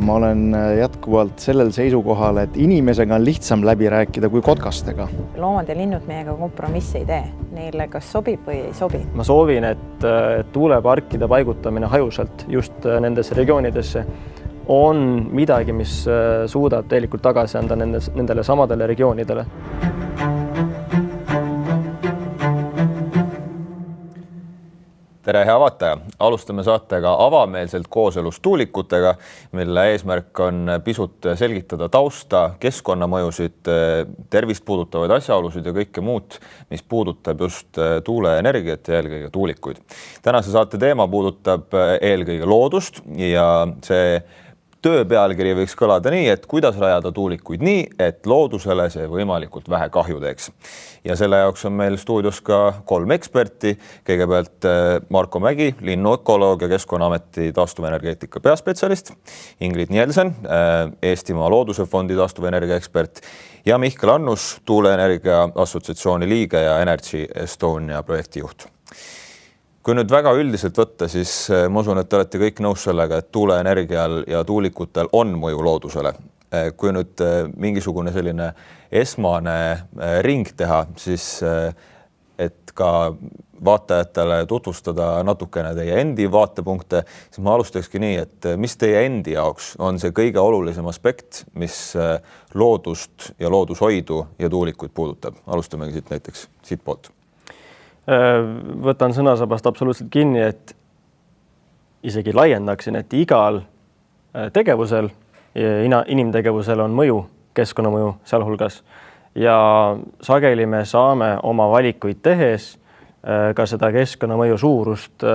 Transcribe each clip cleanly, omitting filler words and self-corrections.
Ma olen jätkuvalt sellel seisukohal, et inimesega on lihtsam läbi rääkida kui kotkastega. Loomad ja linnud meiega kompromissi ei tee. Neile kas sobib või ei sobi. Ma soovin, et tuuleparkide paigutamine hajusalt just nendesse regioonidesse on midagi, mis suudab tegelikult tagasi anda nendele samadele regioonidele. Tere, hea vaataja! Alustame saatega avameelselt kooselust tuulikutega, mille eesmärk on pisut selgitada tausta, keskkonnamõjusid, tervist puudutavaid asjaolusid ja kõike muud, mis puudutab just tuuleenergiat ja eelkõige tuulikuid. Tänase saate teema puudutab eelkõige loodust ja see töö pealkiri võiks kõlada nii, et kuidas rajada tuulikuid nii, et loodusele see võimalikult vähe kahju teeks. Ja selle jaoks on meil stuudios ka 3 eksperti. Kõigepealt Marko Mägi, linnuökoloog ja Keskkonnaameti taastuvenergeetika peaspetsialist, Ingrid Nielsen, Eestimaa Looduse Fondi taastuvenergia ekspert ja Mihkel Annus, Tuuleenergia Assotsiatsiooni liige ja Energy Estonia projektijuht. Kui nüüd väga üldiselt võtta, siis ma usun, et te olete kõik nõus sellega, et tuuleenergial ja tuulikutel on mõju loodusele. Kui nüüd mingisugune selline esmane ring teha, siis et ka vaatajatele tutvustada natukene teie endi vaatepunkte, siis ma alustakski nii, et mis teie endi jaoks on see kõige olulisem aspekt, mis loodust ja loodushoidu ja tuulikuid puudutab? Alustamegi siit näiteks siit poolt. Võtan sõnasabast absoluutselt kinni, et isegi laiendaksin, et igal tegevusel, inimtegevusel on mõju, keskkonnamõju sealhulgas. Ja sageli me saame oma valikuid tehes ka seda keskkonnamõju suurust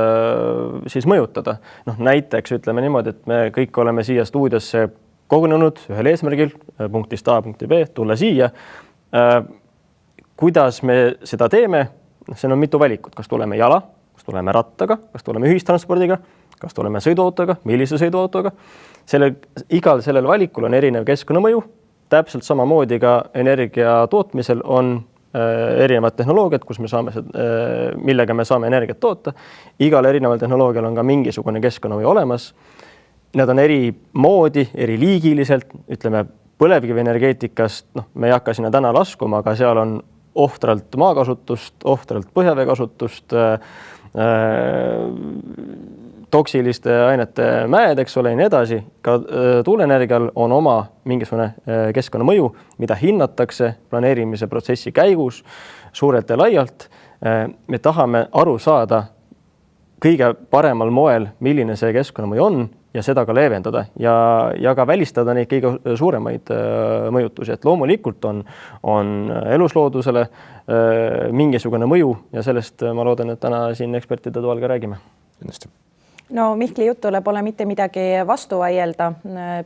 siis mõjutada. Näiteks ütleme niimoodi, et me kõik oleme siia stuudiosse kogunenud ühel eesmärgil, punktist A, punkti B, tulla siia. Kuidas me seda teeme? See on mitu valikut, kas tuleme jala, kas tuleme rattaga, kas tuleme ühistranspordiga, kas tuleme sõiduautoga, millise sõiduautoga. Igal sellel valikul on erinev keskkonnamõju. Täpselt samamoodi ka energia tootmisel on erinevad tehnoloogiad, millega me saame energiat toota. Igal erineval tehnoloogial on ka mingisugune keskkonnamõju olemas. Need on eri moodi, eri liigiliselt. Ütleme, põlevkivienergeetikast, me ei hakka sinna täna laskuma, aga seal on ohtralt maakasutust, ohtralt põhjaveekasutust, toksiliste ainete mäed, eks ole, ja nii edasi. Ka tuuleenergial on oma mingisugune keskkonnamõju, mida hinnatakse planeerimise protsessi käigus suurelt ja laialt. Me tahame aru saada kõige paremal moel, milline see keskkonnamõju on ja seda ka leevendada ja ka välistada neid kõige suuremaid mõjutusi. Et loomulikult on elusloodusele mingisugune mõju ja sellest ma loodan, et täna siin ekspertide toal ka räägime. No Mihkli jutule pole mitte midagi vastu vaielda.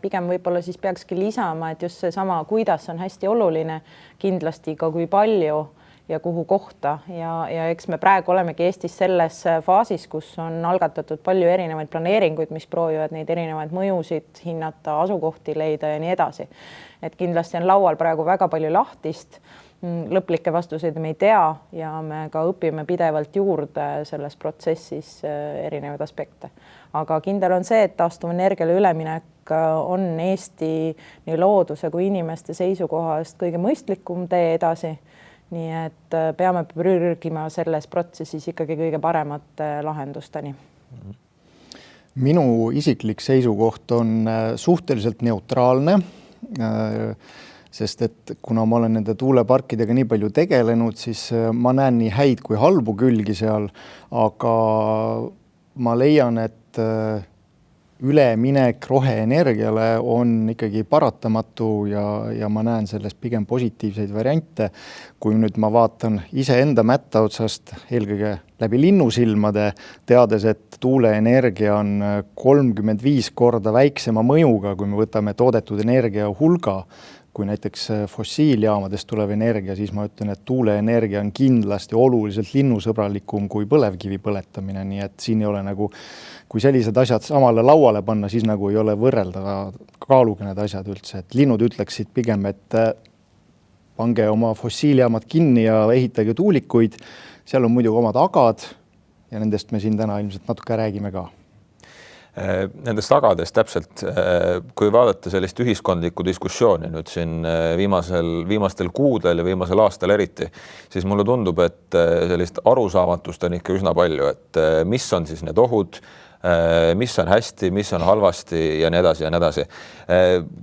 Pigem võib-olla siis peakski lisama, et just see sama, kuidas on hästi oluline, kindlasti ka kui palju ja kuhu kohta. Ja eks me praegu olemegi Eestis selles faasis, kus on algatatud palju erinevaid planeeringuid, mis proovivad neid erinevaid mõjusid hinnata, asukohti leida ja nii edasi. Et kindlasti on laual praegu väga palju lahtist, lõplikke vastuseid me ei tea ja me ka õpime pidevalt juurde selles protsessis erinevaid aspekte. Aga kindel on see, et taastuvenergiale üleminek on Eesti nii looduse kui inimeste seisukohast kõige mõistlikum tee edasi. Nii et peame pürgima selles protsessis ikkagi kõige paremate lahendusteni. Minu isiklik seisukoht on suhteliselt neutraalne, sest et kuna ma olen nende tuuleparkidega nii palju tegelenud, siis ma näen nii häid kui halbu külgi seal, aga ma leian, et üleminek roheenergiale on ikkagi paratamatu ja ma näen sellest pigem positiivseid variante. Kui nüüd ma vaatan iseenda mätta otsast, eelkõige läbi linnusilmade, teades, et tuuleenergia on 35 korda väiksema mõjuga, kui me võtame toodetud energia hulga, kui näiteks fossiiljaamadest tulev energia, siis ma ütlen, et tuuleenergia on kindlasti oluliselt linnusõbralikum kui põlevkivi põletamine, nii et siin ei ole nagu, kui sellised asjad samale lauale panna, siis nagu ei ole võrreldava kaaluga need asjad üldse, et linnud ütleksid pigem, et pange oma fossiiljaamad kinni ja ehitage tuulikuid, seal on muidugi omad agad ja nendest me siin täna ilmselt natuke räägime ka. Nendest tagadest täpselt, kui vaadata sellist ühiskondlikku diskussiooni nüüd siin viimastel kuudel ja viimasel aastal eriti, siis mulle tundub, et sellist arusaamatust on ikka üsna palju, et mis on siis need ohud, mis on hästi, mis on halvasti ja nii edasi ja nii edasi.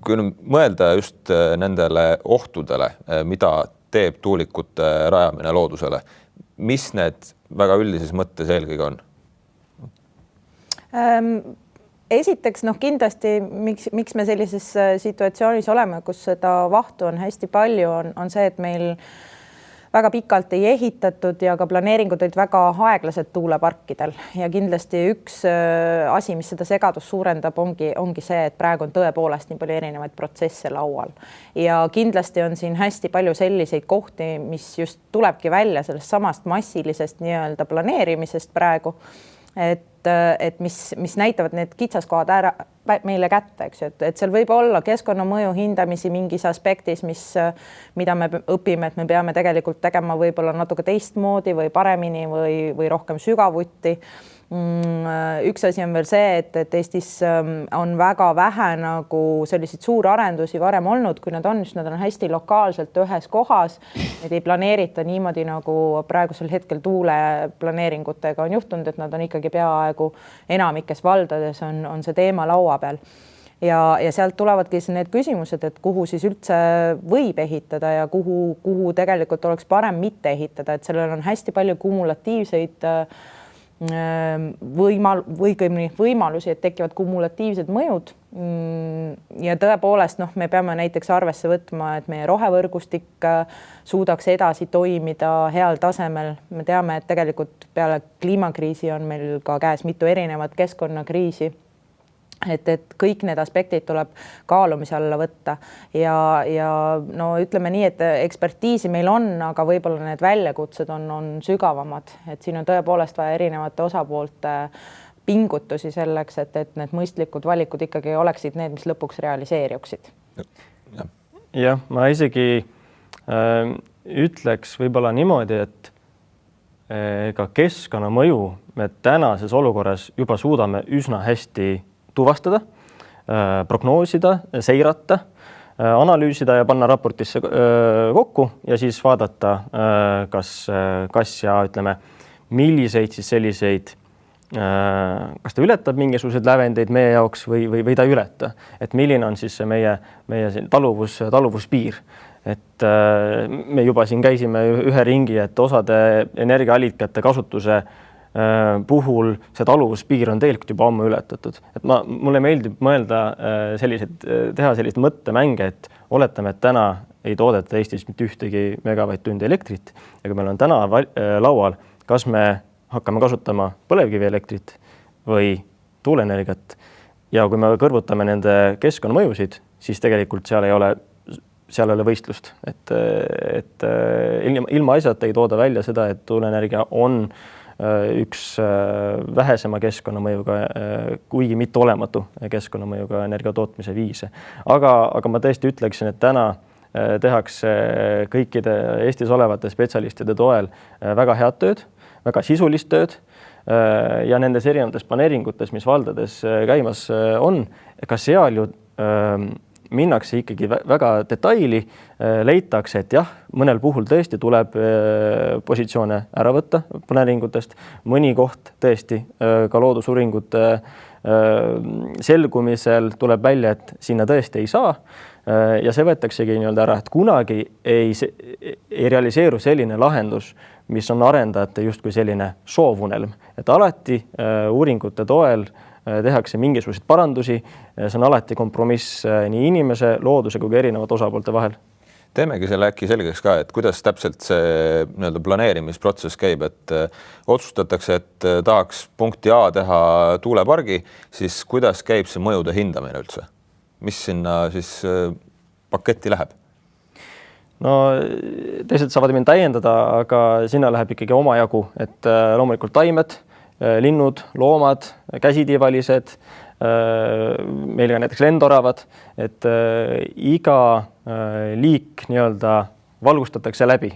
Kui mõelda just nendele ohtudele, mida teeb tuulikute rajamine loodusele, mis need väga üldises mõttes eelkõige on? Esiteks kindlasti, miks me sellises situatsioonis oleme, kus seda vahtu on hästi palju, on see, et meil väga pikalt ei ehitatud ja ka planeeringud olid väga aeglased tuuleparkidel ja kindlasti üks asi, mis seda segadust suurendab, ongi see, et praegu on tõepoolest nii palju erinevaid protsesse laual ja kindlasti on siin hästi palju selliseid kohti, mis just tulebki välja sellest samast massilisest nii-öelda planeerimisest praegu, et mis näitavad need kitsaskohad ära meile kätte, eks ju, et seal võib olla keskkonnamõju hindamisi mingis aspektis, mida me õpime, et me peame tegelikult tegema võib-olla natuke teistmoodi või paremini või rohkem sügavuti. Üks asi on veel see, et Eestis on väga vähe nagu selliseid suurarendusi varem olnud, kui nad on hästi lokaalselt ühes kohas. Need ei planeerita niimoodi nagu praegusel hetkel tuuleplaneeringutega on juhtunud, et nad on ikkagi peaaegu enamikes valdades on see teema laua peal. Ja sealt tulevadki need küsimused, et kuhu siis üldse võib ehitada ja kuhu tegelikult oleks parem mitte ehitada, et sellel on hästi palju kumulatiivseid võimalusi, et tekivad kumulatiivsed mõjud ja tõepoolest me peame näiteks arvesse võtma, et meie rohevõrgustik suudaks edasi toimida heal tasemel. Me teame, et tegelikult peale kliimakriisi on meil ka käes mitu erinevat keskkonnakriisi. Et kõik need aspektid tuleb kaalumise alla võtta ja ütleme nii, et ekspertiisi meil on, aga võib-olla need väljakutsed on sügavamad, et siin on tõepoolest vaja erinevate osapoolte pingutusi selleks, et need mõistlikud valikud ikkagi oleksid need, mis lõpuks realiseeruksid. Jah, ma isegi ütleks võib-olla niimoodi, et ka keskkonnamõju me tänases olukorras juba suudame üsna hästi tuvastada, prognoosida, seirata, analüüsida ja panna raportisse kokku ja siis vaadata, kas ja ütleme, milliseid siis selliseid, kas ta ületab mingisuguseid lävendeid meie jaoks või ta ei ületa. Et milline on siis see meie taluvuspiir. Et me juba siin käisime ühe ringi, et osade energiaallikate kasutuse puhul see taluvuspiir on tegelikult juba ammu ületatud. Et mulle meeldib mõelda teha sellised mõttemänge, et oletame, et täna ei toodeta Eestis mitte ühtegi megavatt-tundi elektrit ja kui meil on täna laual, kas me hakkame kasutama põlevkivielektrit või tuuleenergiat ja kui me kõrvutame nende keskkonnamõjusid, siis tegelikult seal ei ole võistlust. Et ilma asjata ei tooda välja seda, et tuuleenergia on üks vähesema keskkonnamõjuga, kuigi mitte olematu keskkonnamõjuga energia tootmise viise. Aga ma tõesti ütleksin, et täna tehakse kõikide Eestis olevate spetsialistide toel väga head tööd, väga sisulist tööd ja nendes erinevates planeeringutes, mis valdades käimas on, ka seal ju minnakse ikkagi väga detaili, leitakse, et jah, mõnel puhul tõesti tuleb positsioone ära võtta planeeringutest, mõni koht tõesti ka loodusuuringute selgumisel tuleb välja, et sinna tõesti ei saa ja see võetaksegi nii-öelda ära, et kunagi ei realiseeru selline lahendus, mis on arendajate justkui selline soovunelm, et alati uuringute toel tehakse mingisuguseid parandusi, see on alati kompromiss nii inimese, looduse kui erinevate osapoolte vahel. Teemegi selle äkki selgeks ka, et kuidas täpselt see nii-öelda planeerimisprotsess käib, et otsustatakse, et tahaks punkti A teha tuulepargi, siis kuidas käib see mõjude hindamine üldse? Mis sinna siis paketti läheb? No teised saavad mind täiendada, aga sinna läheb ikkagi omajagu, et loomulikult taimed, linnud, loomad, käsitivalised, meil ka näiteks lendoravad, et iga liik nii-öelda valgustatakse läbi,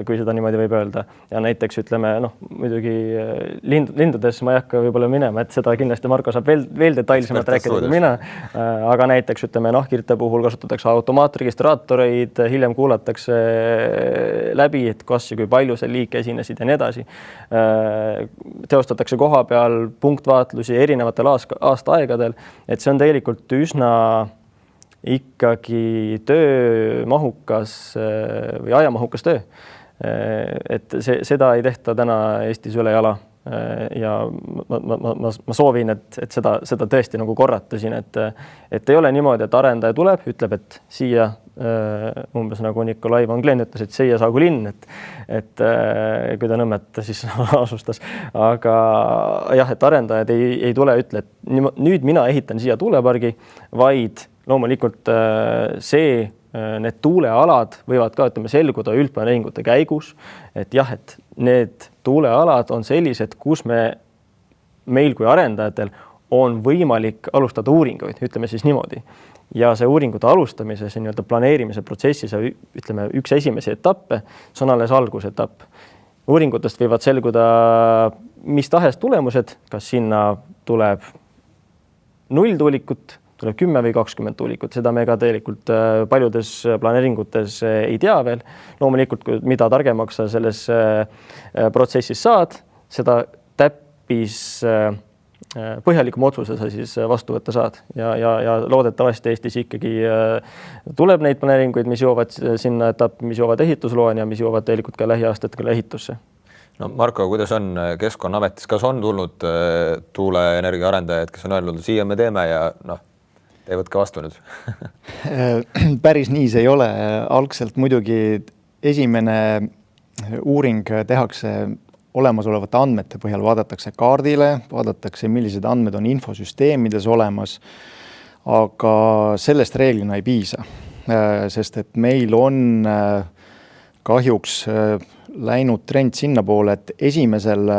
kui seda niimoodi võib öelda. Ja näiteks ütleme, muidugi lindudes ma ei hakka võib-olla minema, et seda kindlasti Marko saab veel detailsemalt rääkida kui mina, aga näiteks ütleme, nahkhiirte puhul kasutatakse automaatregistraatoreid, hiljem kuulatakse läbi, et kas ja kui palju see liik esinesid ja nii edasi. Teostatakse koha peal punktvaatlusi erinevatel aastaaegadel, et see on tegelikult üsna ikkagi töömahukas või ajamahukas töö. Et seda ei tehta täna Eestis üle jala. Ja ma soovin, et seda tõesti nagu korrata siin, et ei ole niimoodi, et arendaja tuleb, ütleb, et siia umbes nagu Nikolai Van Glen ütles, et siia saagu linn, et kui ta Nõmmet siis asustas. Aga jah, et arendajad ei tule, ütle, et nüüd mina ehitan siia tuulepargi, vaid loomulikult need tuulealad võivad ka selguda üldplaneeringute käigus, et jah, et need tuulealad on sellised, kus meil kui arendajatel on võimalik alustada uuringuid, ütleme siis niimoodi. Ja see uuringute alustamise, see nii-öelda planeerimise protsessis, ütleme, üks esimesi etappe, see on alles algusetapp. Uuringutest võivad selguda mis tahes tulemused, kas sinna tuleb 0 tuulikut, tuleb 10 või 20 tuulikut, seda me ka tegelikult paljudes planeeringutes ei tea veel. Loomulikult, mida targemaks sa selles protsessis saad, seda täppis põhjalikum otsuse sa siis vastu võtta saad. Ja loodetavasti Eestis ikkagi tuleb neid planeeringuid, mis jõuavad sinna etappi, mis jõuavad ehitusloani ja mis jõuavad tegelikult ka lähiaastatega ehitusse. No Marko, kuidas on Keskkonnaametis, kas on tulnud tuuleenergia arendajad, kes on öelnud, siia me teeme ja teevad ka vastu nüüd? Päris nii see ei ole. Algselt muidugi esimene uuring tehakse olemasolevate andmete põhjal, vaadatakse kaardile, vaadatakse, millised andmed on infosüsteemides olemas, aga sellest reeglina ei piisa, sest et meil on kahjuks läinud trend sinna poole, et esimesel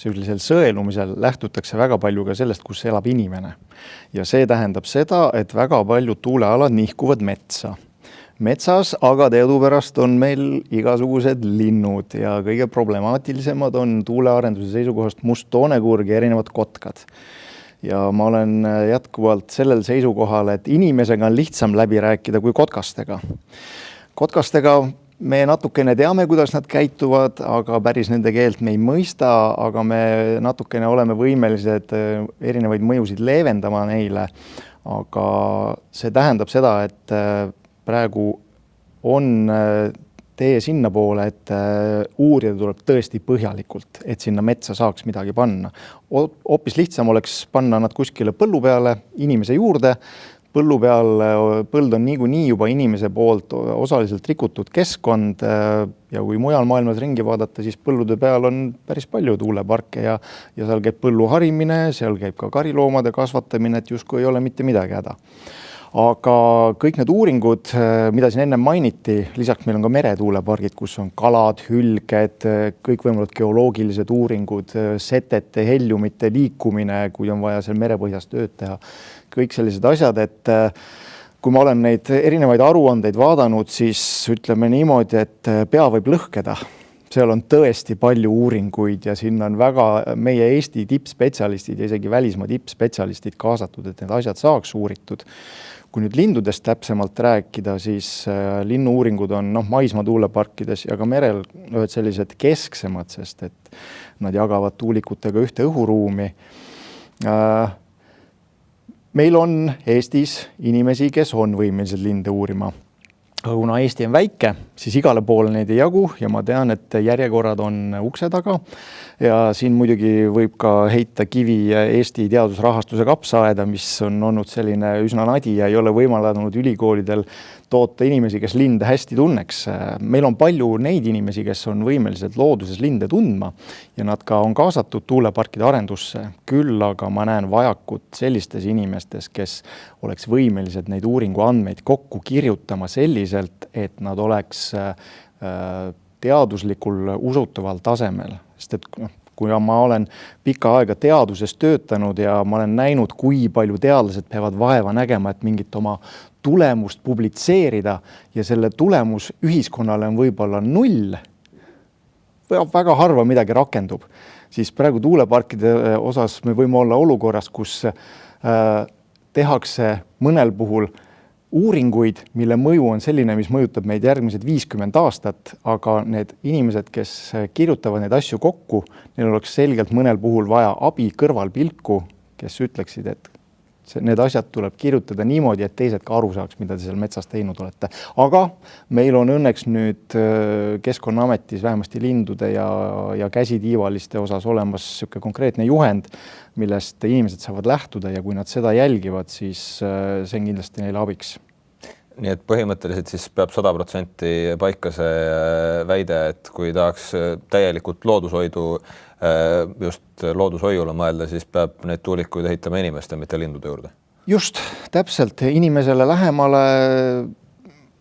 sellisel sõelumisel lähtutakse väga palju ka sellest, kus elab inimene. Ja see tähendab seda, et väga paljud tuulealad nihkuvad metsa. Metsas, aga teadupärast on meil igasugused linnud ja kõige problemaatilisemad on tuulearenduse seisukohast musttoonekurg ja erinevad kotkad. Ja ma olen jätkuvalt sellel seisukohal, et inimesega on lihtsam läbi rääkida kui kotkastega. Kotkastega me natukene teame, kuidas nad käituvad, aga päris nende keelt me ei mõista, aga me natukene oleme võimelised erinevaid mõjusid leevendama neile. Aga see tähendab seda, et praegu on tee sinna poole, et uurida tuleb tõesti põhjalikult, et sinna metsa saaks midagi panna. Hoopis lihtsam oleks panna nad kuskile põllu peale, inimese juurde. Põllu peal, põld on niikuinii juba inimese poolt osaliselt rikutud keskkond ja kui mujal maailmas ringi vaadata, siis põllude peal on päris palju tuuleparke ja seal käib põllu harimine, seal käib ka kariloomade kasvatamine, et justkui ei ole mitte midagi häda. Aga kõik need uuringud, mida siin enne mainiti, lisaks meil on ka meretuulepargid, kus on kalad, hülged, kõikvõimalikud geoloogilised uuringud, setete, heliumite liikumine, kui on vaja seal merepõhjas tööd teha. Kõik sellised asjad, et kui ma olen neid erinevaid aruandeid vaadanud, siis ütleme niimoodi, et pea võib lõhkeda. Seal on tõesti palju uuringuid ja siin on väga meie Eesti tippspetsialistid ja isegi välismaa tippspetsialistid kaasatud, et need asjad saaks uuritud. Kui nüüd lindudest täpsemalt rääkida, siis linnu-uuringud on maismaa tuuleparkides ja ka merel ühed sellised kesksemad, sest et nad jagavad tuulikutega ühte õhuruumi. Meil on Eestis inimesi, kes on võimelised linde uurima. Aga kuna Eesti on väike, siis igale poole neid ei jagu ja ma tean, et järjekorrad on ukse taga. Ja siin muidugi võib ka heita kivi Eesti teadusrahastuse kapsaaeda, mis on olnud selline üsna nadi ja ei ole võimaldanud ülikoolidel toota inimesi, kes linde hästi tunneks. Meil on palju neid inimesi, kes on võimelised looduses linde tundma ja nad ka on kaasatud tuuleparkide arendusse. Küll aga ma näen vajakut sellistes inimestes, kes oleks võimelised neid uuringu andmeid kokku kirjutama selliselt, et nad oleks teaduslikul usutaval tasemel. Sest et kuna ma olen pikka aega teaduses töötanud ja ma olen näinud, kui palju teadlased peavad vaeva nägema, et mingit oma tulemust publitseerida ja selle tulemus ühiskonnale on võib-olla 0, väga harva midagi rakendub, siis praegu tuuleparkide osas me võime olla olukorras, kus tehakse mõnel puhul uuringuid, mille mõju on selline, mis mõjutab meid järgmised 50 aastat, aga need inimesed, kes kirjutavad neid asju kokku, neil oleks selgelt mõnel puhul vaja abi kõrvalpilku, kes ütleksid, et need asjad tuleb kirjutada niimoodi, et teised ka aru saaks, mida te seal metsas teinud olete. Aga meil on õnneks nüüd Keskkonnaametis vähemasti lindude ja käsitiivaliste osas olemas selline konkreetne juhend, millest inimesed saavad lähtuda ja kui nad seda jälgivad, siis see on kindlasti neile abiks. Nii et põhimõtteliselt siis peab 100% paika see väide, et kui tahaks täielikult loodushoidu, just loodushoiule mõelda, siis peab neid tuulikuid ehitama inimeste, mitte lindude juurde. Just, täpselt inimesele lähemale,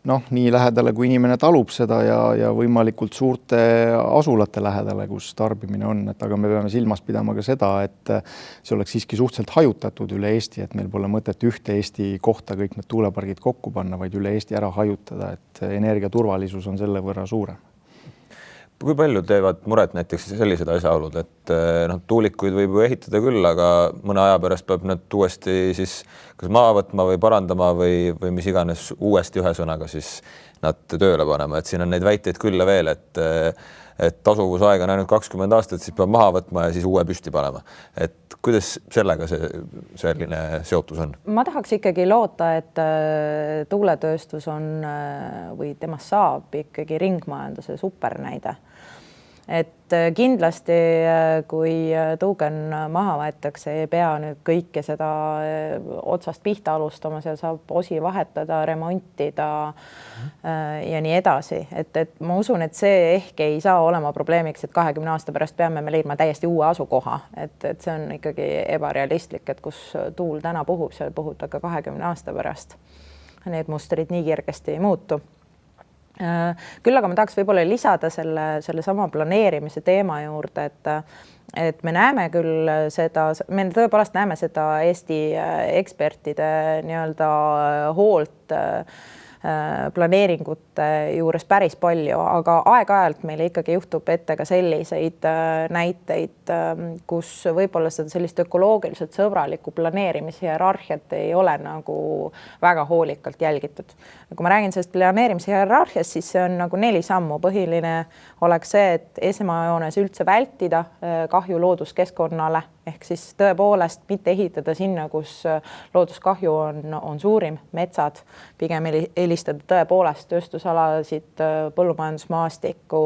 nii lähedale, kui inimene talub seda ja võimalikult suurte asulate lähedale, kus tarbimine on, aga me peame silmas pidama ka seda, et see oleks siiski suhteliselt hajutatud üle Eesti, et meil pole mõtet ühte Eesti kohta kõik need tuulepargid kokku panna, vaid üle Eesti ära hajutada, et energiaturvalisus on selle võrra suurem. Kui palju teevad muret näiteks sellised asjaolud, et tuulikuid võib ju ehitada küll, aga mõne aja pärast peab nad uuesti siis kas maha võtma või parandama või mis iganes uuesti ühe sõnaga siis nad tööle panema, et siin on neid väiteid küll ja veel, et tasuvusaeg on ainult 20 aastat, siis peab maha võtma ja siis uue püsti panema. Et kuidas sellega selline seotus on? Ma tahaks ikkagi loota, et tuuletööstus on või temast saab ikkagi ringmajanduse supernäide. Et kindlasti, kui tuugen maha võetakse, ei pea nüüd kõike seda otsast pihta alustama, seal saab osi vahetada, remontida ja nii edasi. Et ma usun, et see ehk ei saa olema probleemiks, et 20 aasta pärast peame me leidma täiesti uue asukoha. Et see on ikkagi ebarealistlik, et kus tuul täna puhub, seal puhub ka 20 aasta pärast. Need mustrid nii kergesti ei muutu. Küll aga ma tahaks võib-olla lisada selle sama planeerimise teema juurde, et me näeme küll seda, me tõepoolest näeme seda Eesti ekspertide nii-öelda hoolt planeeringute juures päris palju, aga aeg-ajalt meil ikkagi juhtub ette ka selliseid näiteid, kus võib-olla seda sellist ökoloogiliselt sõbralikku planeerimise hierarhiat ei ole nagu väga hoolikalt jälgitud. Kui ma räägin sellest planeerimise hierarhiast, siis see on nagu 4 sammu. Põhiline oleks see, et esmajoones üldse vältida kahju looduskeskkonnale, ehk siis tõepoolest mitte ehitada sinna, kus looduskahju on suurim, metsad, pigem eelistada tõepoolest tööstusalasid, põllumajandusmaastikku,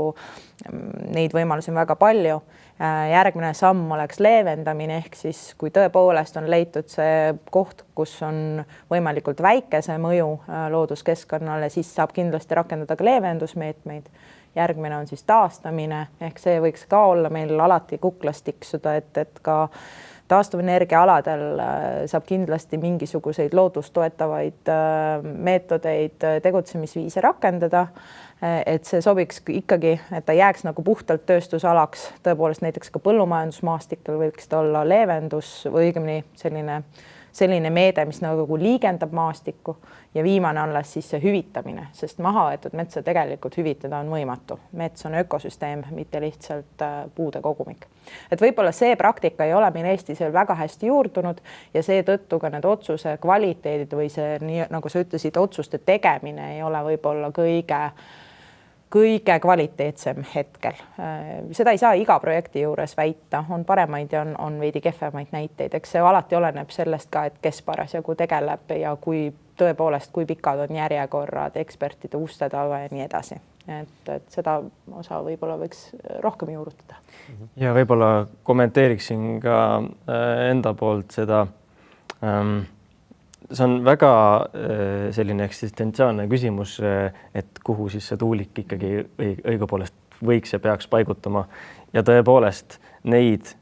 neid võimalusi on väga palju. Järgmine samm oleks leevendamine, ehk siis kui tõepoolest on leitud see koht, kus on võimalikult väikese mõju looduskeskkonnale, siis saab kindlasti rakendada ka leevendusmeetmeid. Järgmine on siis taastamine, ehk see võiks ka olla meil alati kuklas tiksuda, et ka taastuvenergia aladel saab kindlasti mingisuguseid loodustoetavaid meetodeid, tegutsemisviise rakendada, et see sobiks ikkagi, et ta jääks nagu puhtalt tööstusalaks, tõepoolest näiteks ka põllumajandusmaastikel võiks ta olla leevendus või õigemini selline meede, mis nagu liigendab maastikku ja viimane alles siis see hüvitamine, sest maha võetud metsa tegelikult hüvitada on võimatu. Mets on ökosüsteem, mitte lihtsalt puude kogumik. Et võib-olla see praktika ei ole meil Eestis veel väga hästi juurdunud ja seetõttu ka need otsuse kvaliteedid või see, nii nagu sa ütlesid, otsuste tegemine ei ole võib-olla kõige kvaliteetsem hetkel. Seda ei saa iga projekti juures väita, on paremaid ja on veidi kehvemaid näiteid. Eks see alati oleneb sellest ka, et kes parasjagu tegeleb ja kui tõepoolest, kui pikad on järjekorrad ekspertide uste taga ja nii edasi. Et seda osa võib-olla võiks rohkem juurutada. Ja võib-olla kommenteeriksin ka enda poolt seda. See on väga selline eksistentsiaalne küsimus, et kuhu siis see tuulik ikkagi õigupoolest võiks ja peaks paigutama. Ja tõepoolest neid,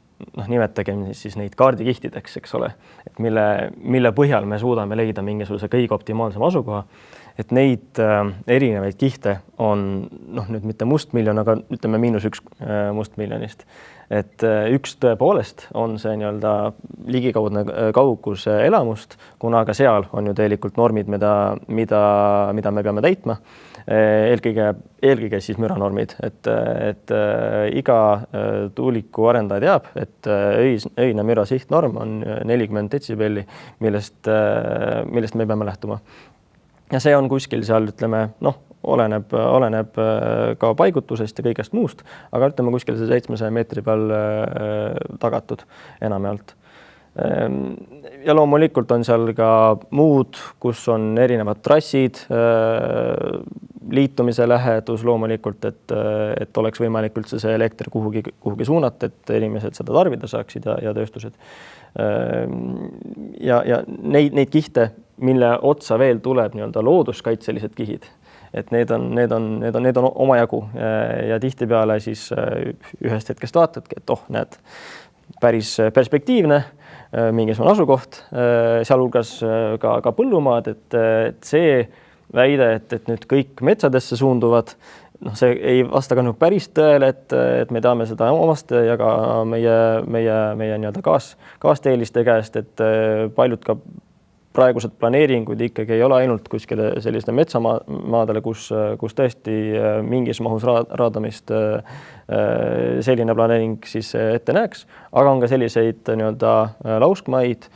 nimetagem siis neid kaardikihtideks, eks ole, et mille põhjal me suudame leida mingisuguse kõige optimaalsem asukoha. et neid erinevaid kihte on nüüd mitte mustmiljon, aga ütleme -1 mustmiljonist. Et üks tõepoolest on see nii-öelda ligikaudne kaugus elamust, kuna ka seal on ju tegelikult normid, mida me peame täitma. Eelkõige siis müranormid, et iga tuuliku arendaja teab, et öine müra sihtnorm on 40 detsibelli, millest me peame lähtuma. Ja see on kuskil seal, ütleme, oleneb ka paigutusest ja kõigest muust, aga ütleme kuskil see 700 meetri peal tagatud enamjaolt. Ja loomulikult on seal ka muud, kus on erinevad trassid, liitumise lähedus loomulikult, et oleks võimalik üldse see elekter kuhugi suunata, et inimesed seda tarbida saaksid ja tööstused. Ja neid kihte, mille otsa veel tuleb nii-öelda looduskaitselised kihid, et need on omajagu ja tihtipeale siis ühest hetkest vaatadki, et näed, päris perspektiivne mingisugune asukoht, sealhulgas ka põllumaad, et see väide, et nüüd kõik metsadesse suunduvad, see ei vasta ka päris tõele, et me teame seda omast ja ka meie nii-öelda kaasteeliste käest, et paljud ka praegused planeeringud ikkagi ei ole ainult kuskile selliste metsamaadele, kus tõesti mingis mahus raadamist selline planeering siis ette näeks, aga on ka selliseid nii-öelda lauskmaid,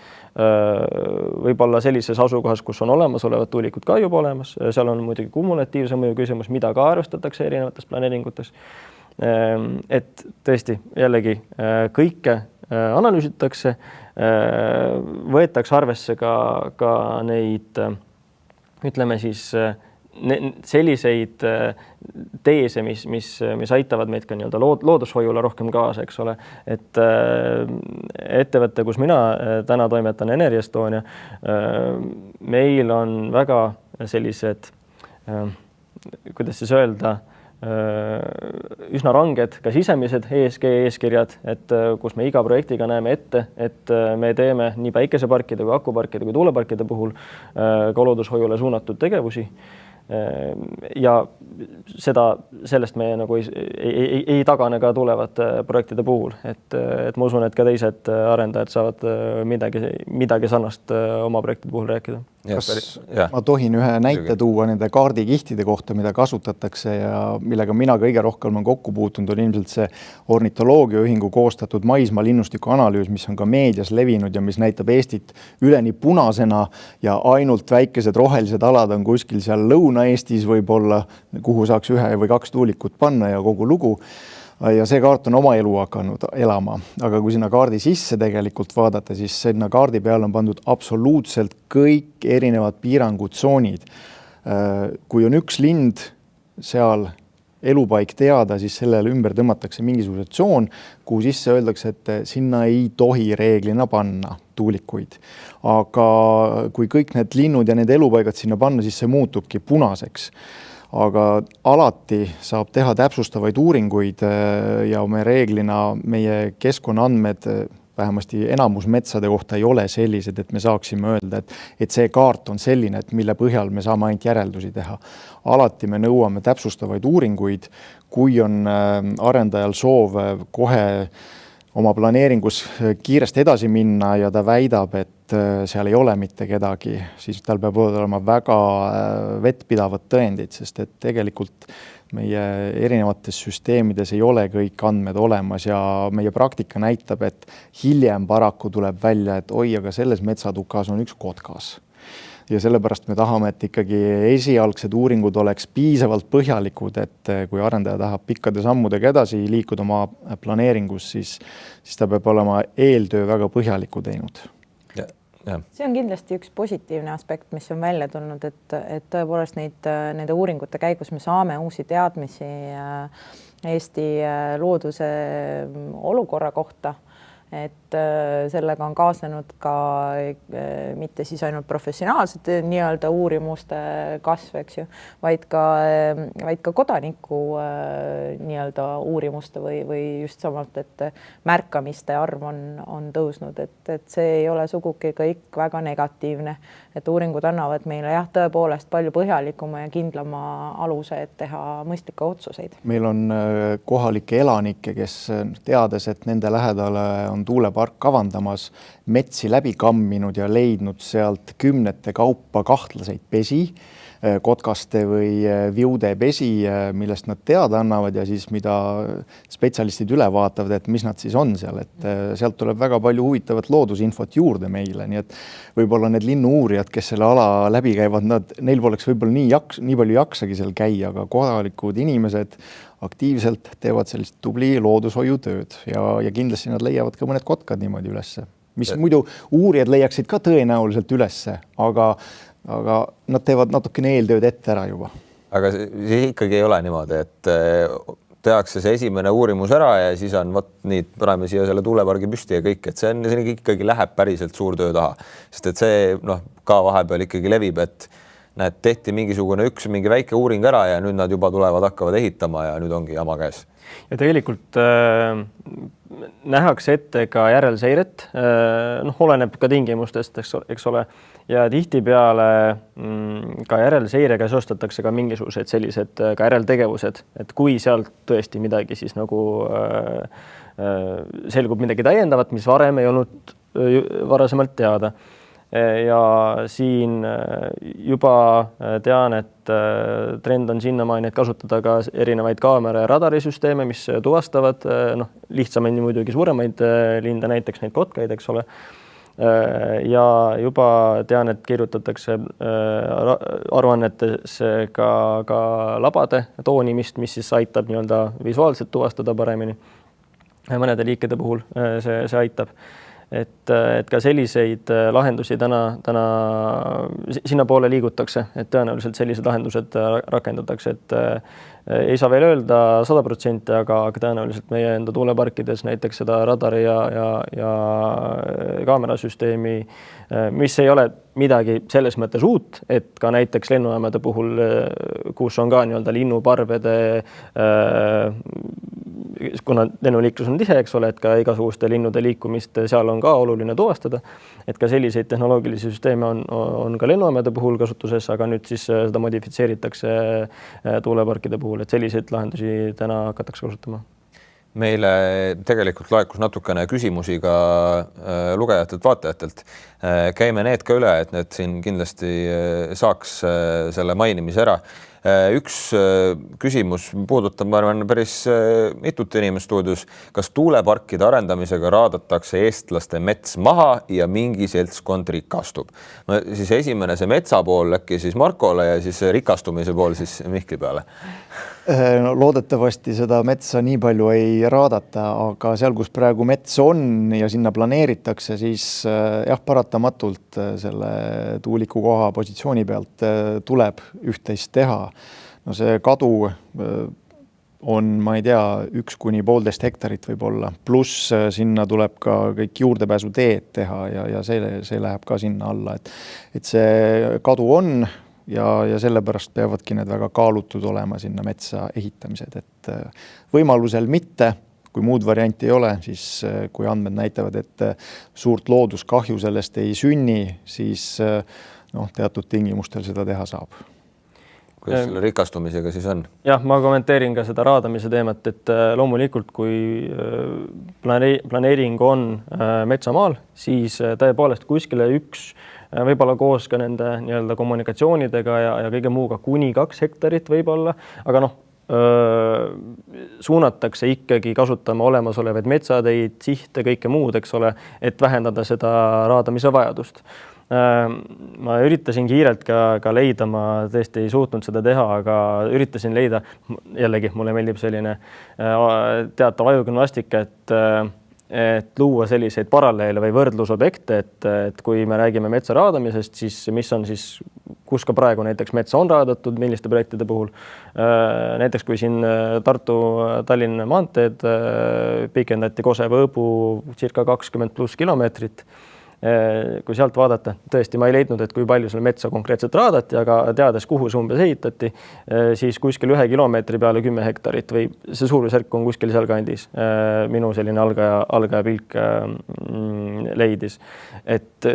võib-olla sellises asukohas, kus on olemasolevad tuulikud ka juba olemas, seal on muidugi kumulatiivse mõju küsimus, mida ka arvestatakse erinevates planeeringutes. Et tõesti jällegi kõike analüüsitakse, võetakse arvesse ka neid, ütleme siis selliseid teese, mis aitavad meid ka nii-öelda loodushoiule rohkem kaasa, eks ole. Et ettevõte, kus mina täna toimetan Energy Estonia, meil on väga sellised, kuidas siis öelda, üsna ranged ka sisemised ESG eeskirjad, et kus me iga projektiga näeme ette, et me teeme nii päikeseparkide kui akuparkide kui tuuleparkide puhul ka loodushoiule suunatud tegevusi. Ja sellest me nagu ei tagane ka tulevate projektide puhul, et ma usun, et ka teised arendajad saavad midagi sarnast oma projektide puhul rääkida. Ma tohin ühe näite tuua nende kaardikihtide kohta, mida kasutatakse ja millega mina kõige rohkem on kokku puutunud, on ilmselt see ornitoloogiaühingu koostatud maismaa linnustiku analüüs, mis on ka meedias levinud ja mis näitab Eestit üleni punasena ja ainult väikesed rohelised alad on kuskil seal Lõuna-Eestis võib-olla, kuhu saaks 1 või 2 tuulikut panna ja kogu lugu. Ja see kaart on oma elu hakanud elama, aga kui sinna kaardi sisse tegelikult vaadata, siis sinna kaardi peal on pandud absoluutselt kõik erinevad piirangud, tsoonid. Kui on üks lind seal elupaik teada, siis sellele ümber tõmmatakse mingisuguse tsoon, kuhu sisse öeldakse, et sinna ei tohi reeglina panna tuulikuid. Aga kui kõik need linnud ja need elupaigad sinna panna, siis see muutubki punaseks. Aga alati saab teha täpsustavaid uuringuid ja me reeglina meie keskkonnaandmed vähemasti enamus metsade kohta ei ole sellised, et me saaksime öelda, et see kaart on selline, et mille põhjal me saame ainult järeldusi teha. Alati me nõuame täpsustavaid uuringuid, kui on arendajal soov kohe oma planeeringus kiiresti edasi minna ja ta väidab, et seal ei ole mitte kedagi, siis tal peab olema väga vettpidavad tõendid, sest et tegelikult meie erinevates süsteemides ei ole kõik andmed olemas ja meie praktika näitab, et hiljem paraku tuleb välja, et oi, aga selles metsatukas on üks kotkas. Ja sellepärast me tahame, et ikkagi esialgsed uuringud oleks piisavalt põhjalikud, et kui arendaja tahab pikkade sammudega edasi liikuda oma planeeringus, siis ta peab olema eeltöö väga põhjaliku teinud. See on kindlasti üks positiivne aspekt, mis on välja tulnud, et tõepoolest nende uuringute käigus me saame uusi teadmisi Eesti looduse olukorra kohta. Et sellega on kaasnenud ka mitte siis ainult professionaalsete nii-öelda uurimuste kasv, eks ju, vaid ka kodaniku nii-öelda uurimuste või just samalt, et märkamiste arv on tõusnud, et see ei ole sugugi kõik väga negatiivne, et uuringud annavad meile tõepoolest palju põhjalikuma ja kindlama aluse, et teha mõistlikke otsuseid. Meil on kohalikke elanikke, kes teades, et nende lähedale on tuulepark kavandamas, metsi läbi kamminud ja leidnud sealt kümnete kaupa kahtlaseid pesi, kotkaste või viude pesi, millest nad teada annavad ja siis mida spetsialistid üle vaatavad, et mis nad siis on seal, et sealt tuleb väga palju huvitavat loodusinfot juurde meile, nii et võib-olla need linnu-uurijad, kes selle ala läbi käivad, neil poleks võib-olla nii palju jaksagi seal käia, aga kohalikud inimesed aktiivselt teevad sellist tubli loodushoiutööd ja kindlasti nad leiavad ka mõned kotkad niimoodi ülesse, mis muidu uurijad leiaksid ka tõenäoliselt ülesse, aga nad teevad natukene eeltööd ette ära juba. Aga see ikkagi ei ole niimoodi, et tehakse see esimene uurimus ära ja siis on nii, paneme siia selle tuulepargi püsti ja kõik, et see ikkagi läheb päriselt suur töö taha, sest et see ka vahepeal ikkagi levib, et näed, tehti mingi väike uuring ära ja nüüd nad juba hakkavad ehitama ja nüüd ongi jama käes. Ja tegelikult nähakse ette ka järelseiret, oleneb ka tingimustest, eks ole, ja tihtipeale ka järelseirega seostatakse ka mingisugused sellised ka järeltegevused, et kui sealt tõesti midagi siis nagu selgub midagi täiendavat, mis varem ei olnud varasemalt teada. Ja siin juba tean, et trend on sinnamaani, et kasutada ka erinevaid kaamera ja radarisüsteeme, mis tuvastavad lihtsamini muidugi suuremaid linde, näiteks neid kotkaid, eks ole. Ja juba tean, et kirjutatakse aruannetesse ka labade toonimist, mis siis aitab nii-öelda visuaalselt tuvastada paremini. Mõnede liikide puhul see aitab. Et ka selliseid lahendusi täna sinna poole liigutakse, et tõenäoliselt sellised lahendused rakendatakse, et ei saa veel öelda 100%, aga tõenäoliselt meie enda tuuleparkides näiteks seda radari ja kaamerasüsteemi, mis ei ole midagi selles mõttes uut, et ka näiteks lennujaamade puhul, kus on ka nii-öelda linnuparvede kuna lennuliiklus on tihe, eks ole, et ka igasuguste linnude liikumist seal on ka oluline tuvastada, et ka selliseid tehnoloogilisi süsteeme on ka lennujaamade puhul kasutuses, aga nüüd siis seda modifitseeritakse tuuleparkide puhul, et selliseid lahendusi täna hakatakse kasutama. Meile tegelikult laekus natukene küsimusi ka lugejatelt, vaatajatelt. Käime need ka üle, et need siin kindlasti saaks selle mainimise ära. Üks küsimus puudutab, ma arvan, päris mitut inimest stuudios. Kas tuuleparkide arendamisega raadatakse eestlaste mets maha ja mingi seltskond rikastub? Siis esimene see metsa pool äkki siis Markole ja siis rikastumise pool siis Mihkli peale. Loodetavasti seda metsa nii palju ei raadata, aga seal, kus praegu mets on ja sinna planeeritakse, siis paratamatult selle tuuliku koha positsiooni pealt tuleb üht-teist teha. No see kadu on, ma ei tea, 1–1,5 hektarit võib-olla, pluss sinna tuleb ka kõik juurdepääsuteed teha ja see läheb ka sinna alla, et see kadu on ja sellepärast peavadki need väga kaalutud olema sinna metsa ehitamised, et võimalusel mitte, kui muud varianti ei ole, siis kui andmed näitavad, et suurt looduskahju sellest ei sünni, siis teatud tingimustel seda teha saab. Kuidas selle rikastumisega siis on? Jah, ma kommenteerin ka seda raadamise teemat, et loomulikult, kui planeering on metsamaal, siis tõepoolest kuskile üks võib-olla koos ka nende nii-öelda kommunikatsioonidega ja kõige muuga kuni 2 hektarit võib-olla, aga suunatakse ikkagi kasutama olemasolevaid metsateid, sihte, kõike muud, eks ole, et vähendada seda raadamise vajadust. Ma üritasin kiirelt ka leida, ma tõesti ei suutnud seda teha, aga üritasin leida, jällegi mulle meeldib selline teatav ajugümnastika, et luua selliseid paralleele või võrdlusobjekte, et kui me räägime metsa raadamisest, siis mis on siis kus ka praegu näiteks metsa on raadatud, milliste projektide puhul. Näiteks kui siin Tartu-Tallinna maanteed pikendati Kose-Võõbu circa 20+ kilomeetrit. Kui sealt vaadata, tõesti ma ei leidnud, et kui palju selle metsa konkreetselt raadati, aga teades, kuhu see umbes ehitati, siis kuskil 1 kilomeetri peale 10 hektarit või see suurusjärk on kuskil seal kandis. Minu selline algaja pilk leidis. Et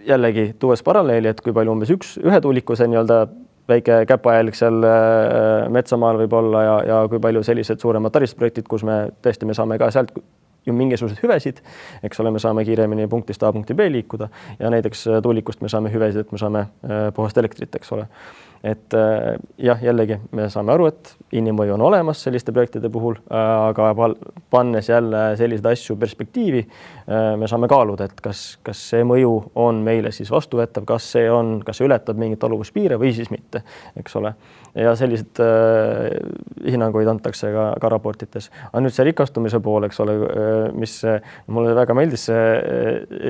jällegi tuues paralleeli, et kui palju umbes ühe tuulikuse nii-öelda väike käpajälg seal metsamaal võib olla ja kui palju sellised suuremad taristprojektid, kus me saame ka sealt ju mingisugused hüvesid, eks ole, me saame kiiremini punktist A punkti B liikuda ja näiteks tuulikust me saame hüvesid, et me saame puhast elektrit, eks ole. Et jah, jällegi me saame aru, et inimmõju on olemas selliste projektide puhul, aga pannes jälle selliseid asju perspektiivi, me saame kaaluda, et kas see mõju on meile siis vastuvõetav, kas see ületab mingit taluvuspiire või siis mitte, eks ole. Ja sellised hinnanguid antakse ka raportites. Aga nüüd see rikastumise pool, eks ole, mis mulle väga meeldis,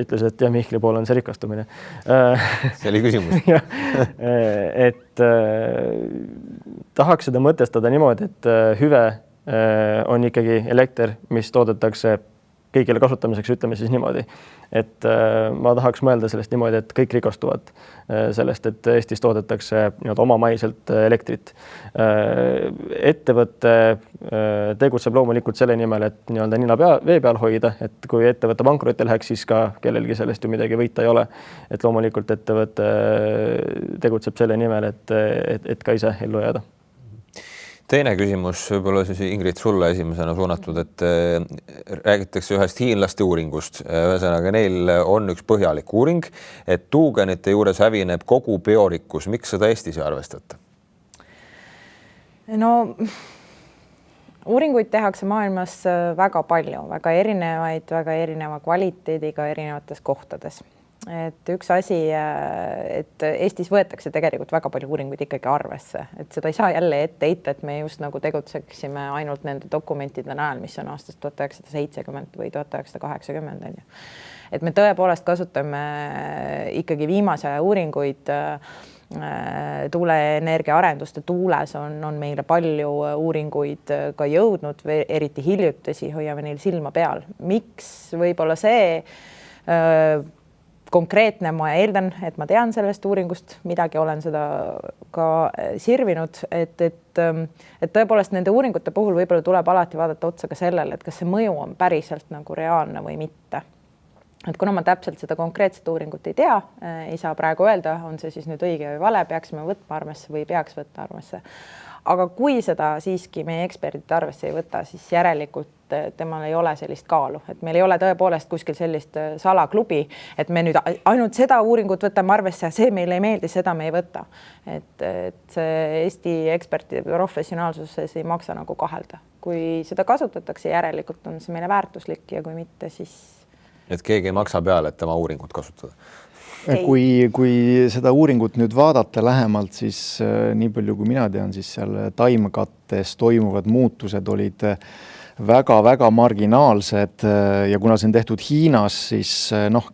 ütles, et jah, Mihkli pool on see rikastumine. See oli küsimus. Et tahaks seda mõtestada niimoodi, et hüve on ikkagi elekter, mis toodetakse kõigile kasutamiseks, ütleme siis niimoodi. Et ma tahaks mõelda sellest niimoodi, et kõik rikastuvad sellest, et Eestis toodetakse omamaiselt elektrit. Ettevõte tegutseb loomulikult selle nimel, et nina vee peal hoida, et kui ettevõte pankrotti läheks, siis ka kellelgi sellest ju midagi võita ei ole. Et loomulikult ettevõte tegutseb selle nimel, et ka ise ellu jääda. Teine küsimus, võib-olla siis Ingrid sulle esimesena suunatud, et räägitakse ühest hiinlaste uuringust. Ühesõnaga, neil on üks põhjalik uuring, et tuugenite juures hävineb kogu biorikkus. Miks seda Eestis ei arvestata? No, uuringuid tehakse maailmas väga palju, väga erineva kvaliteediga erinevates kohtades. Et üks asi, et Eestis võetakse tegelikult väga palju uuringuid ikkagi arvesse, et seda ei saa jälle ette heita, et me just nagu tegutseksime ainult nende dokumentide näol, mis on aastast 1970 või 1980. Et me tõepoolest kasutame ikkagi viimase aja uuringuid, tuuleenergia arenduste tuules on meile palju uuringuid ka jõudnud, eriti hiljutisi hoiame neil silma peal. Miks võib-olla see konkreetne, ma eeldan, et ma tean sellest uuringust midagi, olen seda ka sirvinud, et tõepoolest nende uuringute puhul võib-olla tuleb alati vaadata otsa ka sellele, et kas see mõju on päriselt nagu reaalne või mitte. Et kuna ma täpselt seda konkreetset uuringut ei tea, ei saa praegu öelda, on see siis nüüd õige või vale, peaksime võtma arvesse või peaks võtta arvesse. Aga kui seda siiski meie eksperdid arvesse ei võta, siis järelikult temal ei ole sellist kaalu, et meil ei ole tõepoolest kuskil sellist salaklubi, et me nüüd ainult seda uuringut võtame arvesse ja see meile ei meeldi, seda me ei võta. Et see Eesti ekspertide professionaalsuses ei maksa nagu kahelda. Kui seda kasutatakse, järelikult on see meile väärtuslik ja kui mitte, siis... Et keegi ei maksa peale, et tema uuringut kasutada. Kui seda uuringut nüüd vaadata lähemalt, siis nii palju kui mina tean, siis seal taimkattes toimuvad muutused olid väga-väga marginaalsed ja kuna see on tehtud Hiinas, siis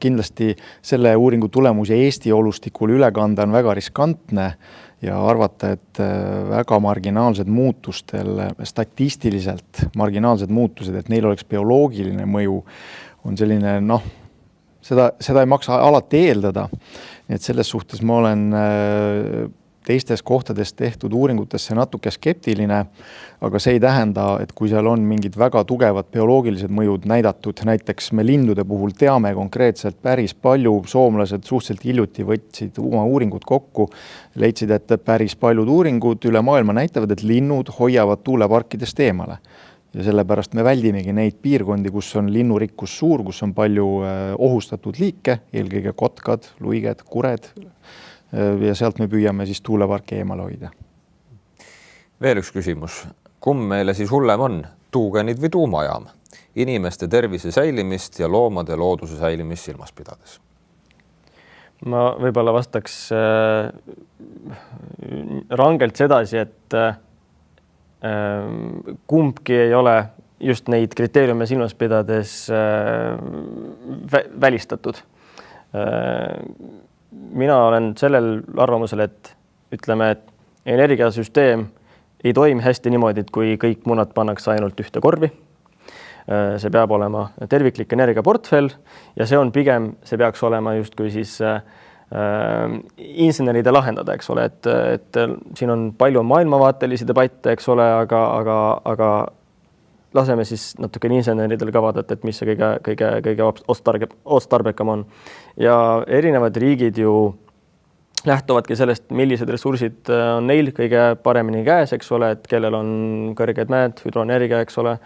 kindlasti selle uuringu tulemusi Eesti olustikul üle kanda on väga riskantne ja arvata, et väga marginaalsed muutustel, statistiliselt marginaalsed muutused, et neil oleks bioloogiline mõju, on selline, seda ei maksa alati eeldada. Nii et selles suhtes ma olen teistes kohtades tehtud uuringutesse natuke skeptiline, aga see ei tähenda, et kui seal on mingid väga tugevad bioloogilised mõjud näidatud, näiteks me lindude puhul teame konkreetselt päris palju, soomlased suhteliselt hiljuti võtsid oma uuringud kokku, leidsid, et päris paljud uuringud üle maailma näitavad, et linnud hoiavad tuuleparkidest eemale. Ja sellepärast me väldimegi neid piirkondi, kus on linnurikkus suur, kus on palju ohustatud liike, eelkõige kotkad, luiged, kured ja sealt me püüame siis tuuleparki eemale hoida. Veel üks küsimus. Kumb meile siis hullem on, tuugenid või tuumajaam? Inimeste tervise säilimist ja loomade looduse säilimist silmas pidades. Ma võib-olla vastaks rangelt sedasi, et kumbki ei ole just neid kriteeriume silmas pidades välistatud. mina olen sellel arvamusel, et ütleme, et energiasüsteem ei toimi hästi niimoodi, et kui kõik munad pannakse ainult ühte korvi. See peab olema terviklik energiaportfell ja see on pigem, see peaks olema justkui siis inseneride lahendada, eks ole, et siin on palju maailmavaatelisi debatte, eks ole, aga laseme siis natuke inseneridel ka vaadata, et mis see kõige otstarbekam on. Ja erinevad riigid ju lähtuvadki sellest, millised ressursid on neil kõige paremini käes, eks ole, et kellel on kõrged mäed, hüdroenergia, eks ole.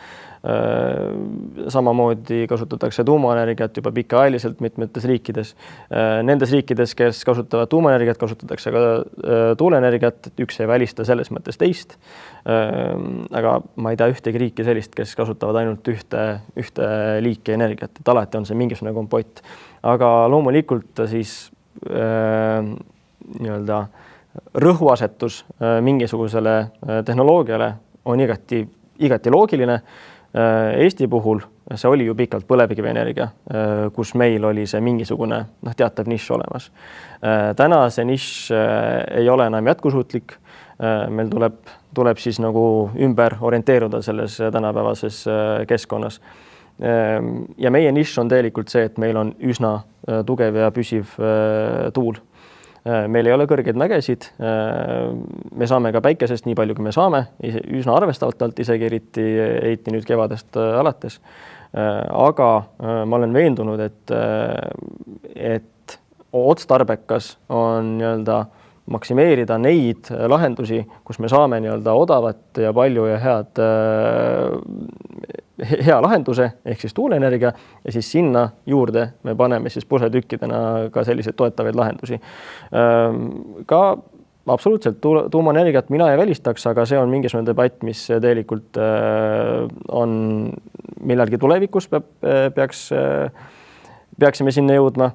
Samamoodi kasutatakse tuumaenergiat juba pikaajaliselt mitmetes riikides. Nendes riikides, kes kasutavad tuumaenergiat, kasutatakse ka tuuleenergiat, et üks ei välista selles mõttes teist. Aga ma ei tea ühtegi riiki sellist, kes kasutavad ainult ühte liiki energiat, et alati on see mingisugune kompott. Aga loomulikult siis nii-öelda rõhuasetus mingisugusele tehnoloogiale on igati loogiline. Eesti puhul see oli ju pikalt põlevkivienergia, kus meil oli see mingisugune teatav nišš olemas. Täna see nišš ei ole enam jätkusuutlik. Meil tuleb siis nagu ümber orienteeruda selles tänapäevases keskkonnas. Ja meie nišš on tegelikult see, et meil on üsna tugev ja püsiv tuul. Meil ei ole kõrgeid mägesid, me saame ka päikesest nii palju, kui me saame, üsna arvestavalt isegi eriti nüüd kevadest alates. Aga ma olen veendunud, et otstarbekas on nii-öelda maksimeerida neid lahendusi, kus me saame nii-öelda odavat ja palju ja hea lahenduse ehk siis tuuleenergia ja siis sinna juurde me paneme siis pusetükkidena ka selliseid toetavaid lahendusi. Ka absoluutselt tuumaenergiat mina ei välistaks, aga see on mingisugune debatt, mis tegelikult on millalgi tulevikus peaksime sinna jõudma,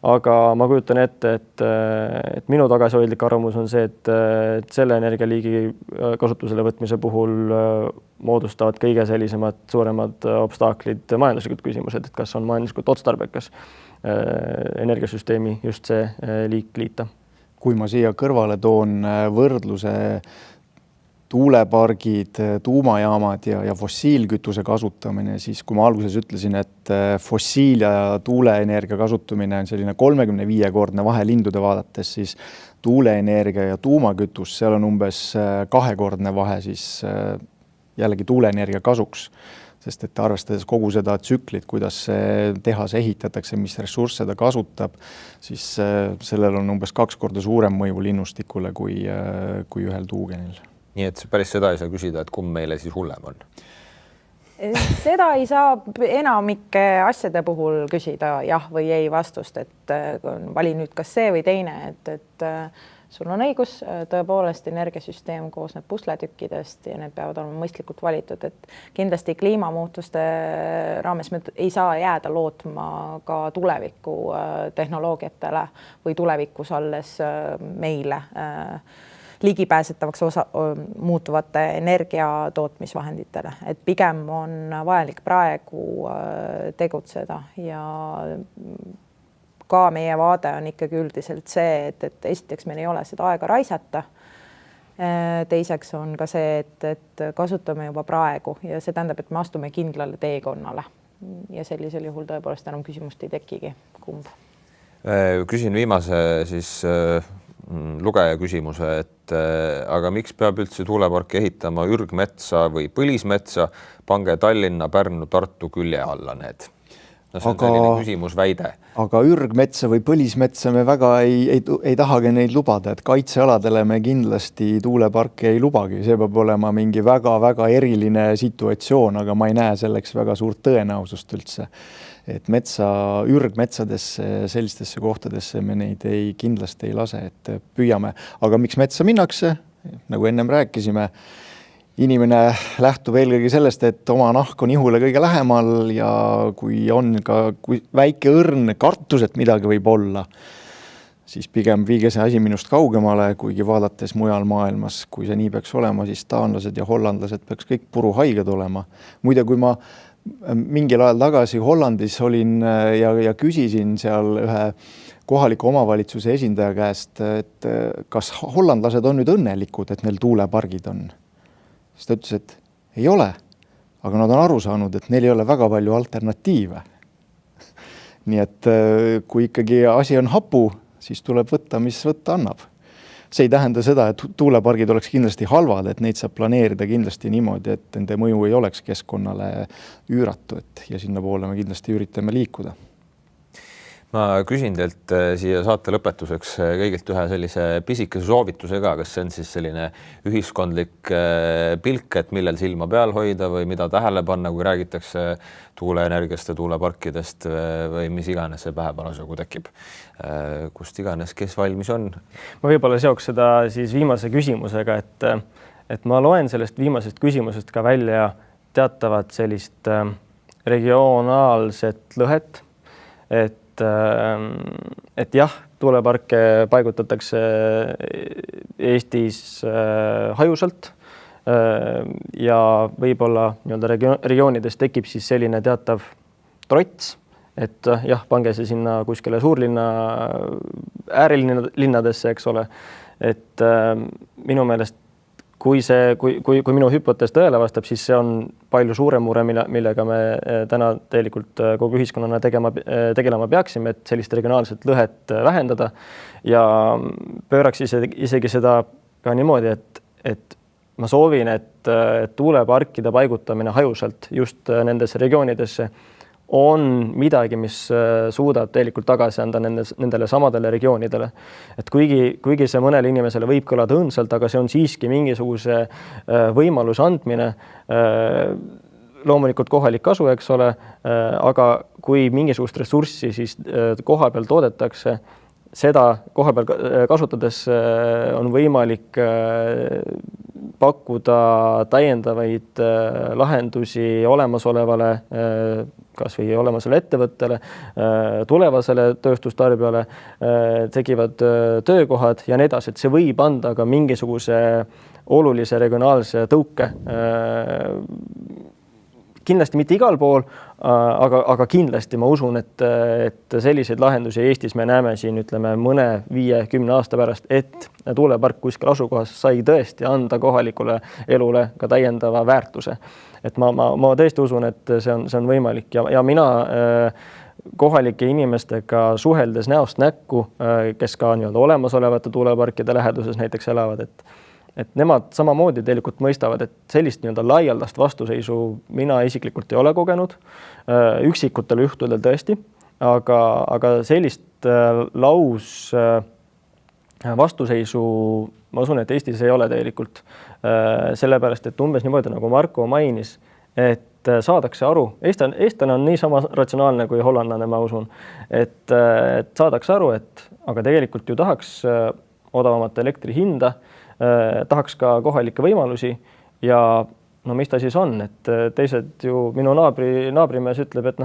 aga ma kujutan ette, et minu tagasihoidlik arvamus on see, et selle energialiigi kasutusele võtmise puhul moodustavad kõige sellisemad suuremad obstaaklid majanduslikud küsimused, et kas on majanduslikult otstarbekas energiasüsteemi just see liik liita. Kui ma siia kõrvale toon võrdluse tuulepargid, tuumajaamad ja fossiilkütuse kasutamine, siis kui ma alguses ütlesin, et fossiil- ja tuuleenergia kasutamine on selline 35-kordne vahe lindude vaadates, siis tuuleenergia ja tuumakütus, seal on umbes 2-kordne vahe siis jällegi tuuleenergia kasuks, sest et arvestades kogu seda tsüklit, kuidas see tehas ehitatakse, mis ressursse ta kasutab, siis sellel on umbes 2 korda suurem mõju linnustikule kui ühel tuugenil. Nii et päris seda ei saa küsida, et kumb meile siis hullem on? Seda ei saa enamike asjade puhul küsida jah või ei vastust, et vali nüüd kas see või teine, et sul on õigus, tõepoolest energiasüsteem koosneb pusletükkidest ja need peavad olema mõistlikult valitud, et kindlasti kliimamuutuste raames me ei saa jääda lootma ka tuleviku tehnoloogiatele või tulevikus alles meile ligipääsetavaks muutuvate energiatootmisvahenditele, et pigem on vajalik praegu tegutseda ja ka meie vaade on ikkagi üldiselt see, et esiteks meil ei ole seda aega raisata. Teiseks on ka see, et kasutame juba praegu ja see tähendab, et me astume kindlale teekonnale ja sellisel juhul tõepoolest enam küsimust ei tekigi, kumb. Küsin viimase siis lugeja küsimuse, et aga miks peab üldse tuuleparki ehitama ürgmetsa või põlismetsa, pange Tallinna, Pärnu, Tartu külje alla need? No see on selline küsimus väide. Aga ürgmetsa või põlismetsa me väga ei tahagi neid lubada, et kaitsealadele me kindlasti tuuleparke ei lubagi. See peab olema mingi väga-väga eriline situatsioon, aga ma ei näe selleks väga suurt tõenäosust üldse. Et ürgmetsadesse, sellistesse kohtadesse me neid kindlasti ei lase, et püüame. Aga miks metsa minnakse? Nagu ennem rääkisime, inimene lähtub eelkõige sellest, et oma nahk on ihule kõige lähemal ja kui on ka väike õrn kartus, et midagi võib olla, siis pigem viige see asi minust kaugemale, kuigi vaadates mujal maailmas, kui see nii peaks olema, siis taanlased ja hollandlased peaks kõik puruhaiged olema. Muide, kui ma mingil ajal tagasi Hollandis olin ja küsisin seal ühe kohaliku omavalitsuse esindaja käest, et kas hollandlased on nüüd õnnelikud, et neil tuulepargid on. Siis ta ütles, et ei ole, aga nad on aru saanud, et neil ei ole väga palju alternatiive. Nii et kui ikkagi asi on hapu, siis tuleb võtta, mis võtta annab. See ei tähenda seda, et tuulepargid oleks kindlasti halvad, et neid saab planeerida kindlasti niimoodi, et nende mõju ei oleks keskkonnale üüratu, ja sinna poole me kindlasti üritame liikuda. Ma küsin teilt siia saate lõpetuseks kõigilt ühe sellise pisikese soovituse ka, kas see on siis selline ühiskondlik pilk, et millel silma peal hoida või mida tähele panna, kui räägitakse tuuleenergiast ja tuuleparkidest või mis iganes see pähe parasjagu tekib. Kust iganes, kes valmis on? Ma võib-olla seoks seda siis viimase küsimusega, et ma loen sellest viimasest küsimusest ka välja teatavat sellist regionaalset lõhet, et jah, tuuleparke paigutatakse Eestis hajusalt ja võib-olla nii-öelda regioonides tekib siis selline teatav trots, et jah, pange see sinna kuskile suurlinna äärilinnadesse, eks ole, et minu meelest kui minu hüpotees tõele vastab, siis see on palju suurem mure, millega me täna tegelikult kogu ühiskonnana tegelema peaksime, et sellist regionaalset lõhet vähendada ja pööraks isegi seda ka niimoodi, et ma soovin, et tuuleparkide paigutamine hajusalt just nendesse regioonidesse on midagi, mis suudab tegelikult tagasi anda nendele samadele regioonidele. Et kuigi see mõnele inimesele võib kõlada õõnsalt, aga see on siiski mingisuguse võimaluse andmine, loomulikult kohalik kasu, eks ole, aga kui mingisugust ressurssi siis koha peal toodetakse, seda koha peal kasutades on võimalik pakkuda täiendavaid lahendusi olemasolevale, kas või olemasele ettevõttele, tulevasele tööstustarbijale, tekivad töökohad ja nii edasi, et see võib anda ka mingisuguse olulise regionaalse tõuke. Kindlasti mitte igal pool, aga kindlasti ma usun, et selliseid lahendusi Eestis me näeme siin, ütleme, mõne 5-10 aasta pärast, et tuulepark kuskil asukohas sai tõesti anda kohalikule elule ka täiendava väärtuse. Et ma tõesti usun, et see on võimalik ja mina kohalike inimestega suheldes näost näkku, kes ka nii-öelda olemasolevate tuuleparkide läheduses näiteks elavad, et nemad samamoodi tegelikult mõistavad, et sellist nii-öelda laialdast vastuseisu mina isiklikult ei ole kogenud, üksikutel juhtudel tõesti, aga sellist vastuseisu ma usun, et Eestis ei ole tegelikult, sellepärast, et umbes niimoodi, nagu Marko mainis, et saadakse aru, eestlane on niisama ratsionaalne kui hollandlane, ma usun, et saadakse aru, et aga tegelikult ju tahaks odavamat elektri hinda, tahaks ka kohalikke võimalusi ja no mis ta siis on, et teised ju minu naabrimees ütleb, et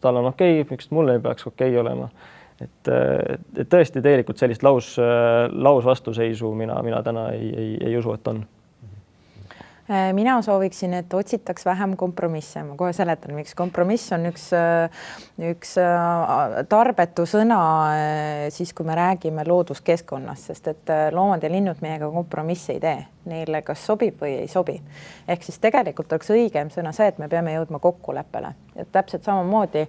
tal on okei, miks mul ei peaks okei olema. Et tõesti tegelikult sellist lausvastuseisu mina täna ei usu, et on. Mina sooviksin, et otsitaks vähem kompromisse. Ma kohe seletan, miks kompromiss on üks tarbetu sõna siis, kui me räägime looduskeskkonnast, sest et loomad ja linnud meiega kompromisse ei tee. Neile kas sobib või ei sobi. Ehk siis tegelikult oleks õigem sõna see, et me peame jõudma kokkuleppele. Et täpselt samamoodi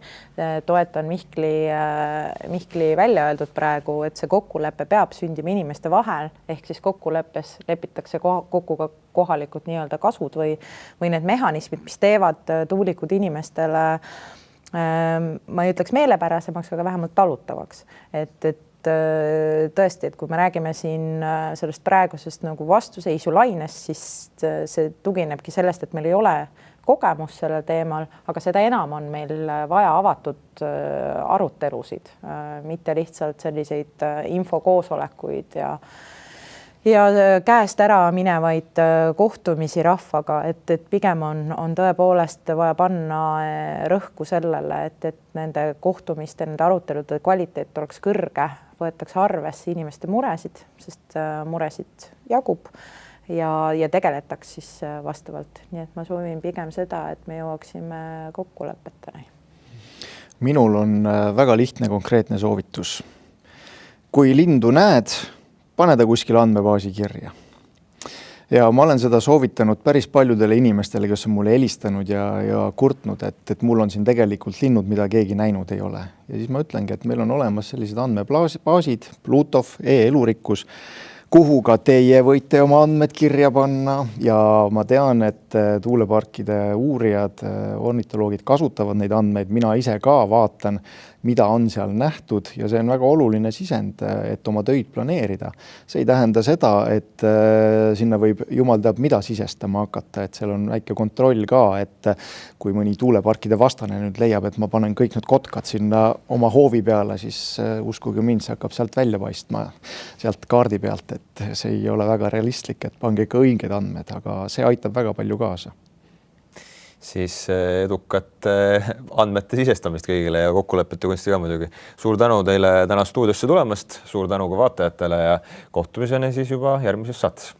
toetan Mihkli välja öeldud praegu, et see kokkulepe peab sündima inimeste vahel, ehk siis kokkuleppes lepitakse kokku ka kohalikud nii-öelda kasud või need mehhanismid, mis teevad tuulikud inimestele, ma ei ütleks meelepärasemaks, aga vähemalt talutavaks. Et tõesti, et kui me räägime siin sellest praegusest nagu vastuseisu lainest, siis see tuginebki sellest, et meil ei ole kogemus sellel teemal, aga seda enam on meil vaja avatud arutelusid, mitte lihtsalt selliseid infokoosolekuid ja käest ära minevaid kohtumisi rahvaga, et pigem on tõepoolest vaja panna rõhku sellele, et nende kohtumiste, nende arutelude kvaliteet oleks kõrge, võetakse arvesse inimeste muresid, sest muresid jagub ja tegeletaks siis vastavalt. Nii et ma soovin pigem seda, et me jõuaksime kokkulepeteni. Minul on väga lihtne konkreetne soovitus. kui lindu näed, pane ta kuskile andmebaasi kirja. Ja ma olen seda soovitanud päris paljudele inimestele, kes on mulle helistanud ja kurtnud, et mul on siin tegelikult linnud, mida keegi näinud ei ole. Ja siis ma ütlengi, et meil on olemas sellised andmebaasid, Plutov, e-elurikkus, kuhu ka teie võite oma andmed kirja panna ja ma tean, et tuuleparkide uurijad, ornitoloogid kasutavad neid andmeid, mina ise ka vaatan, mida on seal nähtud ja see on väga oluline sisend, et oma töid planeerida. See ei tähenda seda, et sinna võib jumal teab mida sisestama hakata, et seal on väike kontroll ka, et kui mõni tuuleparkide vastane nüüd leiab, et ma panen kõik need kotkad sinna oma hoovi peale, siis uskuge mind, see hakkab sealt välja paistma, sealt kaardi pealt, et see ei ole väga realistlik, et pange ikka õiged andmed, aga see aitab väga palju kaasa. Siis edukat andmete sisestamist kõigile ja kokkulepete kunsti ka muidugi. Suur tänu teile täna stuudiosse tulemast, suur tänu ka vaatajatele ja kohtumiseni siis juba järgmises saates.